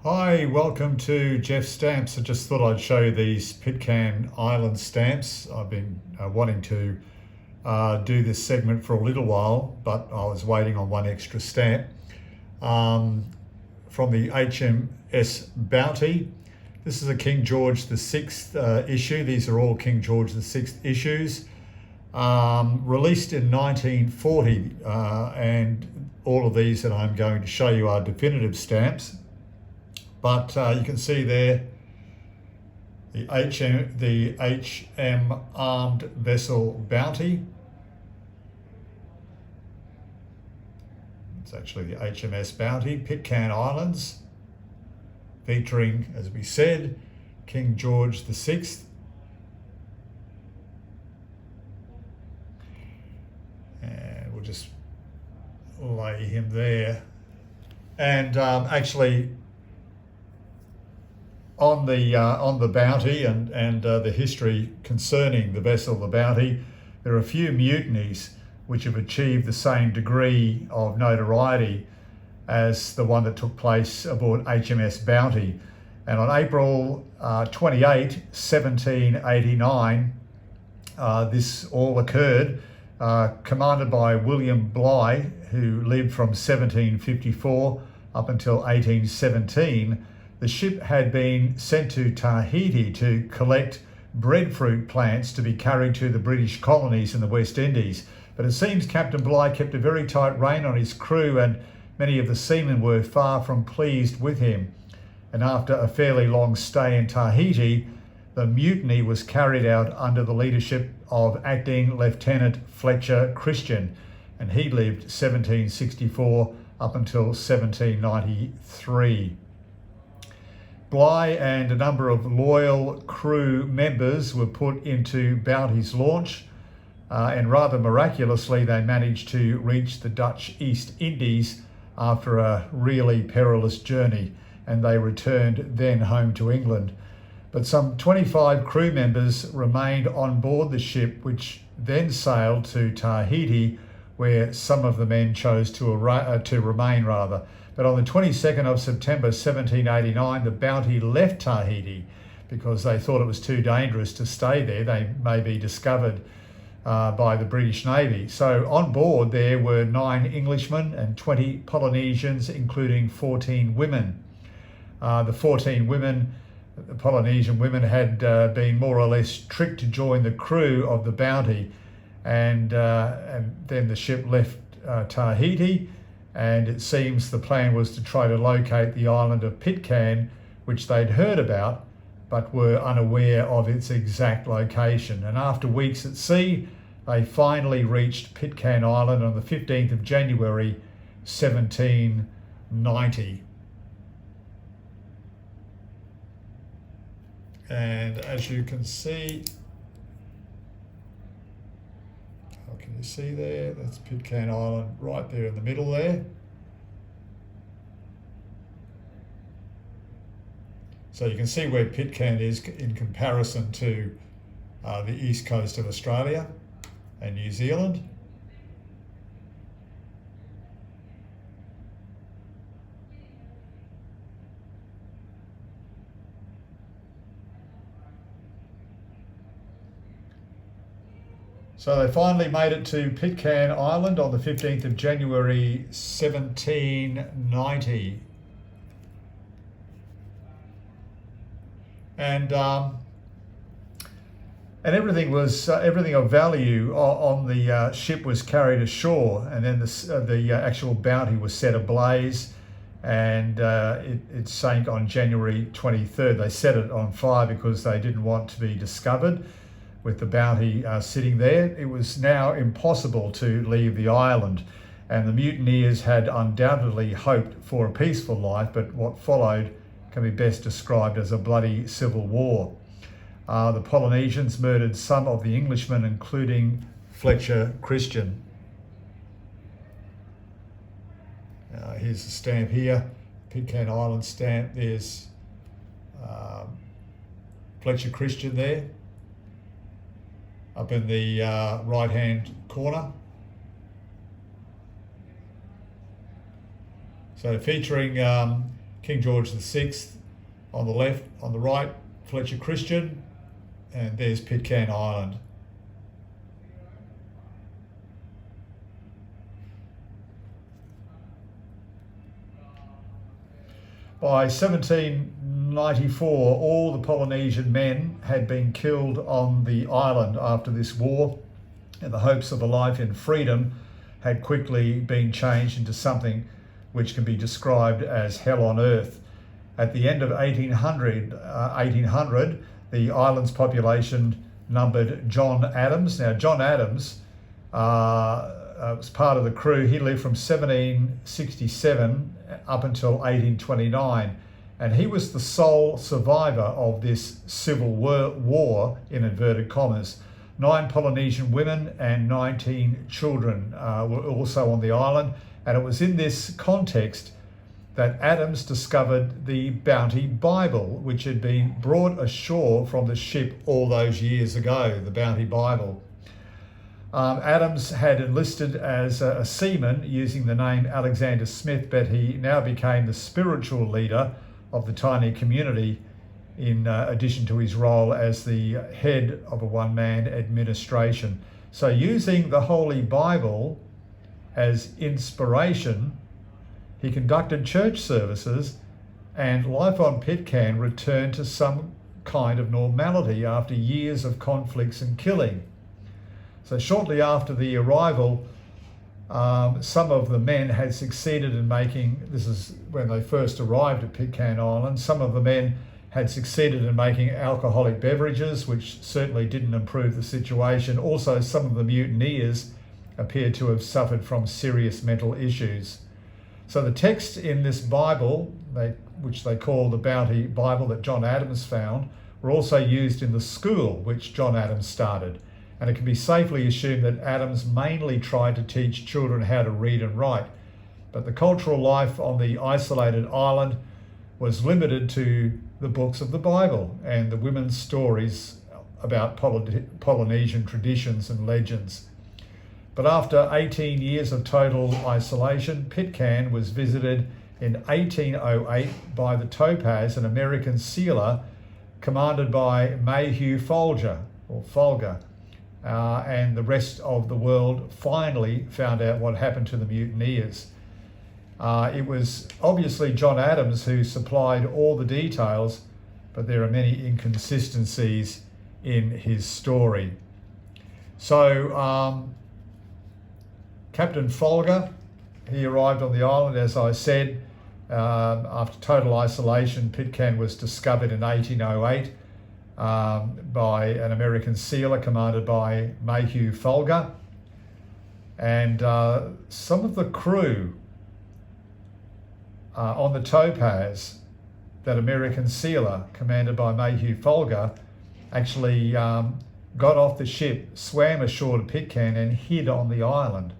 Hi, welcome to Jeff Stamps. I just thought I'd show you these Pitcairn Island stamps. I've been wanting to do this segment for a little while, but I was waiting on one extra stamp. From the HMS Bounty. This is a King George VI issue. These are all King George VI issues. Released in 1940, and all of these that I'm going to show you are definitive stamps. But you can see there the HM Armed Vessel Bounty. It's actually the HMS Bounty, Pitcairn Islands, featuring, as we said, King George VI. And we'll just lay him there. And actually, on the Bounty and the history concerning the vessel, the Bounty, there are a few mutinies which have achieved the same degree of notoriety as the one that took place aboard HMS Bounty. And on April 28, 1789, this all occurred, commanded by William Bligh, who lived from 1754 up until 1817. The ship had been sent to Tahiti to collect breadfruit plants to be carried to the British colonies in the West Indies. But it seems Captain Bligh kept a very tight rein on his crew, and many of the seamen were far from pleased with him. And after a fairly long stay in Tahiti, the mutiny was carried out under the leadership of Acting Lieutenant Fletcher Christian, and he lived 1764 up until 1793. Bligh and a number of loyal crew members were put into Bounty's launch, and rather miraculously they managed to reach the Dutch East Indies after a really perilous journey, and they returned then home to England. But some 25 crew members remained on board the ship, which then sailed to Tahiti, where some of the men chose to remain. But on the 22nd of September 1789, the Bounty left Tahiti because they thought it was too dangerous to stay there. They may be discovered by the British Navy. So on board there were 9 Englishmen and 20 Polynesians, including 14 women. The 14 women, the Polynesian women, had been more or less tricked to join the crew of the Bounty, and then the ship left Tahiti. And it seems the plan was to try to locate the island of Pitcairn, which they'd heard about, but were unaware of its exact location. And after weeks at sea, they finally reached Pitcairn Island on the 15th of January, 1790. And as you can see, can you see there? That's Pitcairn Island right there in the middle there. So you can see where Pitcairn is in comparison to the east coast of Australia and New Zealand. So they finally made it to Pitcairn Island on the 15th of January 1790. And everything of value on the ship was carried ashore, and then the actual Bounty was set ablaze, and it sank on January 23rd. They set it on fire because they didn't want to be discovered. With the Bounty sitting there, it was now impossible to leave the island, and the mutineers had undoubtedly hoped for a peaceful life, but what followed can be best described as a bloody civil war. The Polynesians murdered some of the Englishmen, including Fletcher Christian. Here's the stamp here, Pitcairn Island stamp. There's Fletcher Christian there, up in the right-hand corner. So featuring King George VI on the left, on the right, Fletcher Christian, and there's Pitcairn Island. By 1794, all the Polynesian men had been killed on the island after this war, and the hopes of a life in freedom had quickly been changed into something which can be described as hell on earth. At the end of 1800, the island's population numbered John Adams. Now, John Adams was part of the crew. He lived from 1767 up until 1829, and he was the sole survivor of this civil war, in inverted commas. 9 Polynesian women and 19 children were also on the island, and it was in this context that Adams discovered the Bounty Bible, which had been brought ashore from the ship all those years ago, the Bounty Bible. Adams had enlisted as a seaman using the name Alexander Smith, but he now became the spiritual leader of the tiny community, in addition to his role as the head of a one-man administration. So using the Holy Bible as inspiration, he conducted church services, and life on Pitcairn returned to some kind of normality after years of conflicts and killing. So shortly after the arrival, some of the men had succeeded in making, this is when they first arrived at Pitcairn Island, some of the men had succeeded in making alcoholic beverages, which certainly didn't improve the situation. Also, some of the mutineers appeared to have suffered from serious mental issues. So the text in this Bible, which they call the Bounty Bible that John Adams found, were also used in the school which John Adams started. And it can be safely assumed that Adams mainly tried to teach children how to read and write. But the cultural life on the isolated island was limited to the books of the Bible and the women's stories about Polynesian traditions and legends. But after 18 years of total isolation, Pitcairn was visited in 1808 by the Topaz, an American sealer commanded by Mayhew Folger, and the rest of the world finally found out what happened to the mutineers. It was obviously John Adams who supplied all the details, but there are many inconsistencies in his story. So Captain Folger, he arrived on the island, as I said, after total isolation. Pitcairn was discovered in 1808 by an American sealer commanded by Mayhew Folger. And some of the crew on the Topaz, that American sealer commanded by Mayhew Folger, actually got off the ship, swam ashore to Pitcairn and hid on the island.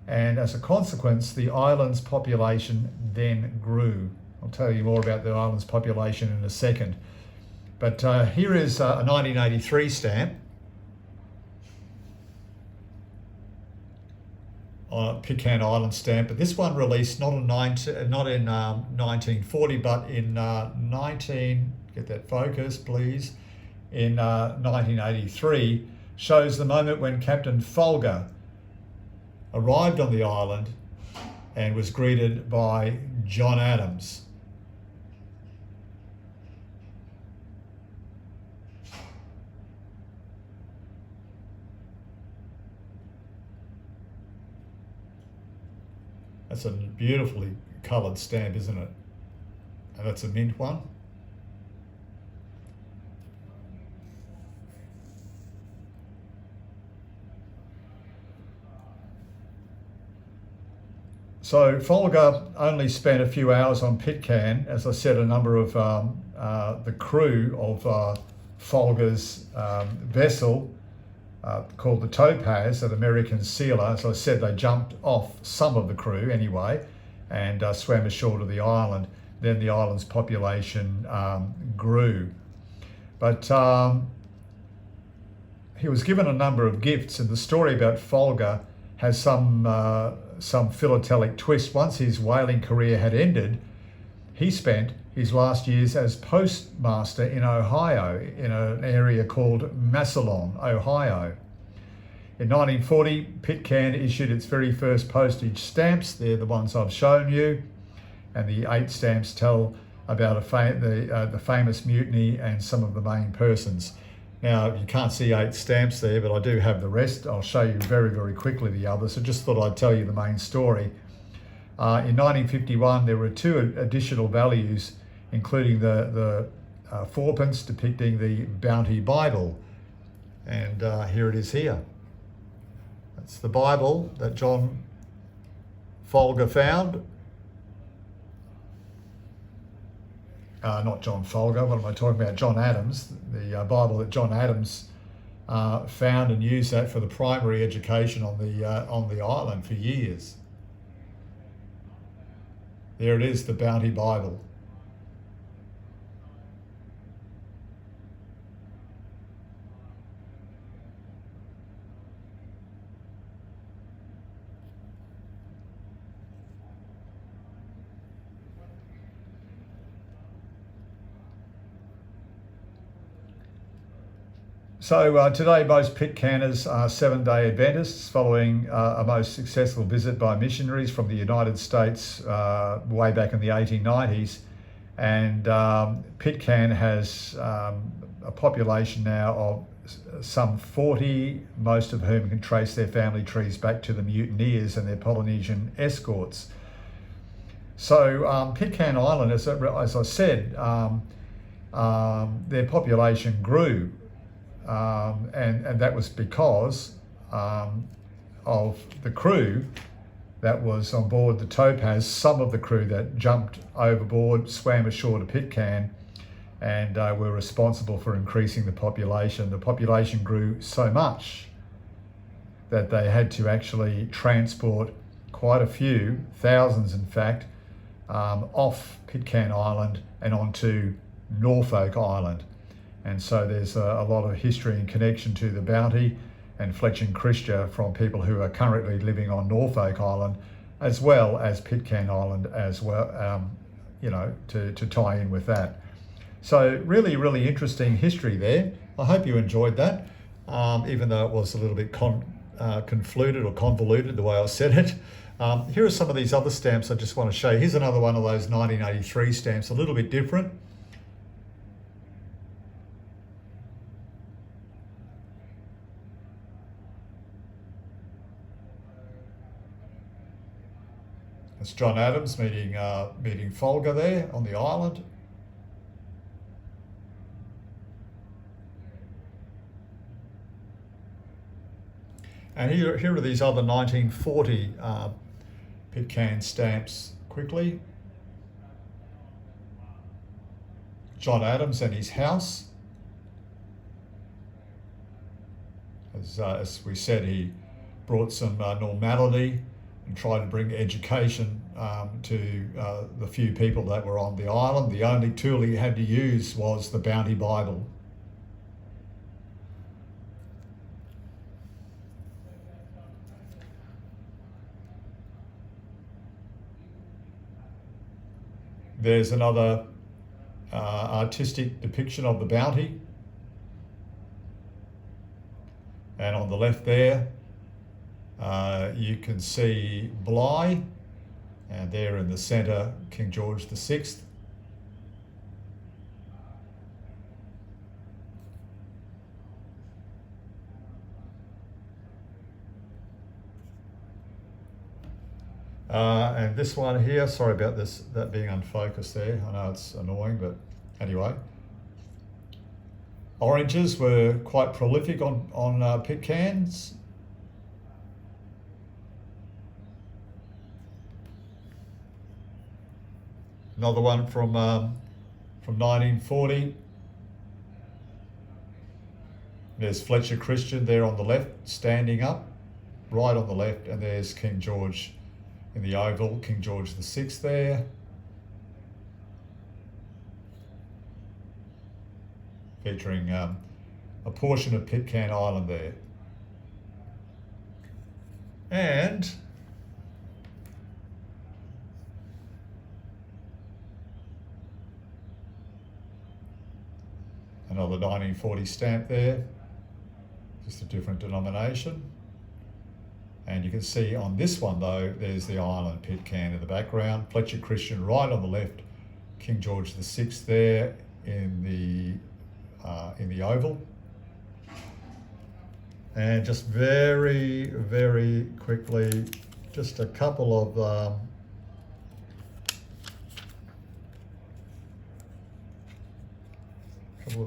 And as a consequence, the island's population then grew. I'll tell you more about the island's population in a second. But here is a 1983 stamp. Pitcairn Island stamp, but this one released not in 1940, but in 1983, shows the moment when Captain Folger arrived on the island and was greeted by John Adams. That's a beautifully coloured stamp, isn't it? And that's a mint one. So Folger only spent a few hours on Pitcairn. As I said, a number of the crew of Folger's vessel called the Topaz, an American sealer. As I said, they jumped off, some of the crew anyway, and swam ashore to the island. Then the island's population grew. But he was given a number of gifts, and the story about Folger has some philatelic twist. Once his whaling career had ended, He spent his last years as postmaster in Ohio, in an area called Massillon, Ohio. In 1940, Pitcairn issued its very first postage stamps. They're the ones I've shown you. And the 8 stamps tell about the famous mutiny and some of the main persons. Now, you can't see 8 stamps there, but I do have the rest. I'll show you very, very quickly the others. So just thought I'd tell you the main story. In 1951, there were 2 additional values, including the 4pence depicting the Bounty Bible. And here it is here. That's the Bible that John Folger found. Not John Folger, what am I talking about? John Adams, the Bible that John Adams found and used that for the primary education on the island for years. There it is, the Bounty Bible. So today most Pitcairners are 7-day Adventists following a most successful visit by missionaries from the United States way back in the 1890s. And Pitcairn has a population now of some 40, most of whom can trace their family trees back to the mutineers and their Polynesian escorts. So Pitcairn Island, as I said, their population grew. And that was because of the crew that was on board the Topaz. Some of the crew that jumped overboard, swam ashore to Pitcairn, and were responsible for increasing the population. The population grew so much that they had to actually transport quite a few, thousands in fact, off Pitcairn Island and onto Norfolk Island. And so there's a lot of history and connection to the Bounty and Fletch and Christian from people who are currently living on Norfolk Island, as well as Pitcairn Island as well, to tie in with that. So really, really interesting history there. I hope you enjoyed that, even though it was a little bit convoluted or convoluted the way I said it. Here are some of these other stamps I just want to show you. Here's another one of those 1983 stamps, a little bit different. It's John Adams meeting Folger there on the island. And here are these other 1940 Pitcairn stamps quickly. John Adams and his house. As we said, he brought some normality and tried to bring education to the few people that were on the island. The only tool he had to use was the Bounty Bible. There's another artistic depiction of the Bounty. And on the left there, you can see Bligh, and there in the centre, King George VI. And this one here, sorry about that being unfocused there. I know it's annoying, but anyway. Oranges were quite prolific on Pitcairns. Another one from 1940. There's Fletcher Christian there on the left, standing up, right on the left, and there's King George in the oval, King George VI there. Featuring a portion of Pitcairn Island there. And Another 1940 stamp there, just a different denomination. And you can see on this one though, there's the island Pitcairn in the background, Fletcher Christian right on the left, King George VI there in the oval. And just very, very quickly, just a couple of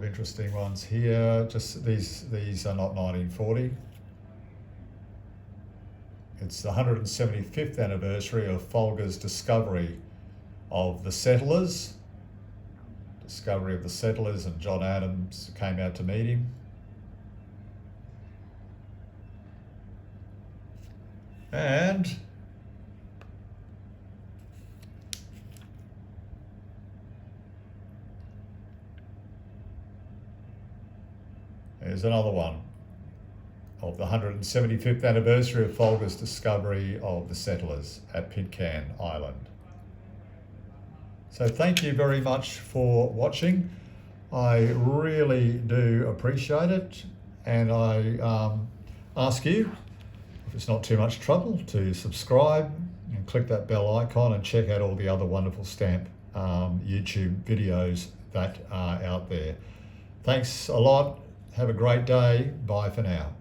interesting ones here. Just these are not 1940. It's the 175th anniversary of Folger's discovery of the settlers. Discovery of the settlers, and John Adams came out to meet him. And there's another one of the 175th anniversary of Folger's discovery of the settlers at Pitcairn Island. So thank you very much for watching. I really do appreciate it, and I ask you, if it's not too much trouble, to subscribe and click that bell icon and check out all the other wonderful stamp YouTube videos that are out there. Thanks a lot. Have a great day. Bye for now.